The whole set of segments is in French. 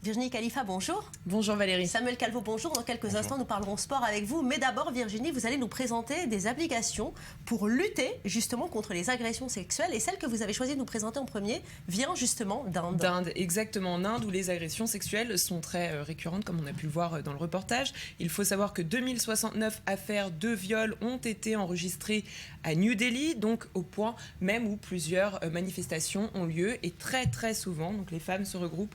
Virginie Khalifa, bonjour. Bonjour Valérie. Samuel Calvo, bonjour. Dans quelques instants, nous parlerons sport avec vous. Mais d'abord, Virginie, vous allez nous présenter des applications pour lutter justement contre les agressions sexuelles. Et celle que vous avez choisi de nous présenter en premier vient justement d'Inde. D'Inde, exactement. En Inde, où les agressions sexuelles sont très récurrentes, comme on a pu le voir dans le reportage. Il faut savoir que 2069 affaires de viol ont été enregistrées à New Delhi, donc au point même où plusieurs manifestations ont lieu. Et très souvent, donc les femmes se regroupent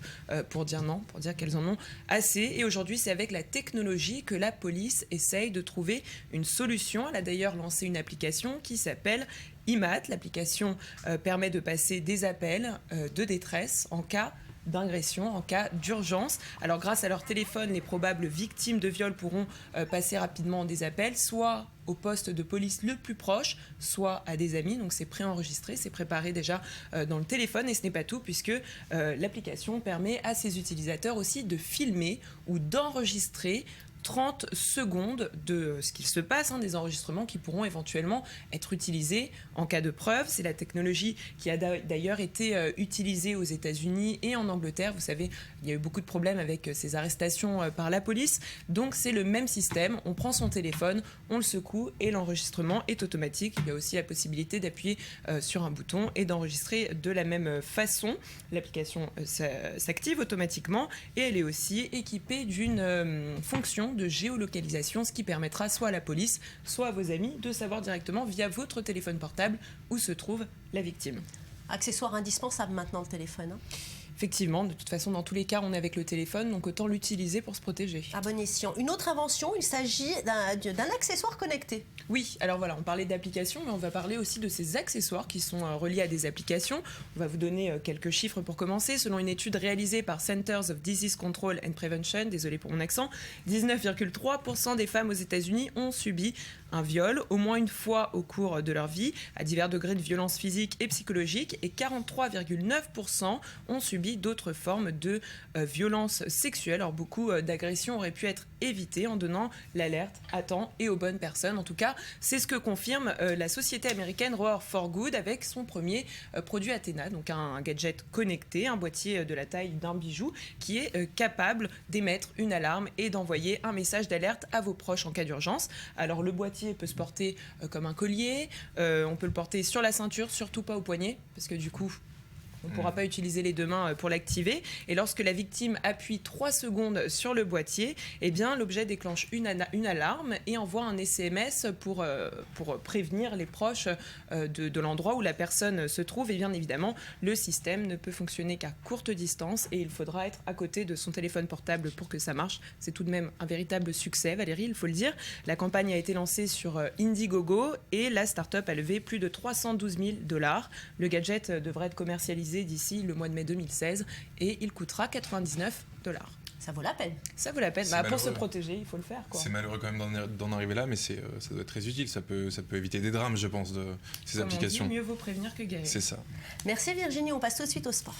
pour dire non, pour dire qu'elles en ont assez. Et aujourd'hui, c'est avec la technologie que la police essaye de trouver une solution. Elle a d'ailleurs lancé une application qui s'appelle IMAT. L'application permet de passer des appels de détresse en cas d'agression, en cas d'urgence. Alors grâce à leur téléphone, les probables victimes de viol pourront passer rapidement des appels, soit au poste de police le plus proche, soit à des amis. Donc c'est préenregistré, c'est préparé déjà dans le téléphone. Et ce n'est pas tout, puisque l'application permet à ses utilisateurs aussi de filmer ou d'enregistrer 30 secondes de ce qu'il se passe, des enregistrements qui pourront éventuellement être utilisés en cas de preuve. C'est la technologie qui a d'ailleurs été utilisée aux États-Unis et en Angleterre. Vous savez, il y a eu beaucoup de problèmes avec ces arrestations par la police. Donc c'est le même système. On prend son téléphone, on le secoue et l'enregistrement est automatique. Il y a aussi la possibilité d'appuyer sur un bouton et d'enregistrer de la même façon. L'application s'active automatiquement et elle est aussi équipée d'une fonction de géolocalisation, ce qui permettra soit à la police, soit à vos amis de savoir directement via votre téléphone portable où se trouve la victime. Accessoire indispensable maintenant, le téléphone. Effectivement, de toute façon, dans tous les cas, on est avec le téléphone, donc autant l'utiliser pour se protéger. À bon escient. Une autre invention, il s'agit d'un accessoire connecté. Oui, alors voilà, on parlait d'applications, mais on va parler aussi de ces accessoires qui sont reliés à des applications. On va vous donner quelques chiffres pour commencer. Selon une étude réalisée par Centers of Disease Control and Prevention, désolé pour mon accent, 19,3% des femmes aux États-Unis ont subi un viol au moins une fois au cours de leur vie, à divers degrés de violence physique et psychologique, et 43,9% ont subi d'autres formes de violence sexuelle. Alors beaucoup d'agressions auraient pu être évitées en donnant l'alerte à temps et aux bonnes personnes. En tout cas, c'est ce que confirme la société américaine Roar for Good avec son premier produit Athena, donc un gadget connecté, un boîtier de la taille d'un bijou qui est capable d'émettre une alarme et d'envoyer un message d'alerte à vos proches en cas d'urgence. Alors le boîtier peut se porter comme un collier, on peut le porter sur la ceinture, surtout pas au poignet, parce que du coup, on ne pourra pas utiliser les deux mains pour l'activer. Et lorsque la victime appuie 3 secondes sur le boîtier, eh bien, l'objet déclenche une alarme et envoie un SMS pour prévenir les proches de l'endroit où la personne se trouve. Et bien évidemment, le système ne peut fonctionner qu'à courte distance et il faudra être à côté de son téléphone portable pour que ça marche. C'est tout de même un véritable succès, Valérie, il faut le dire. La campagne a été lancée sur Indiegogo et la start-up a levé plus de 312 000 $. Le gadget devrait être commercialisé d'ici le mois de mai 2016 et il coûtera 99 $. Ça vaut la peine. Ça vaut la peine. Pour se protéger, il faut le faire, quoi. C'est malheureux quand même d'en arriver là, mais ça doit être très utile. Ça peut éviter des drames, je pense, de ces applications. Mieux vaut prévenir que guérir. C'est ça. Merci Virginie, on passe tout de suite au sport.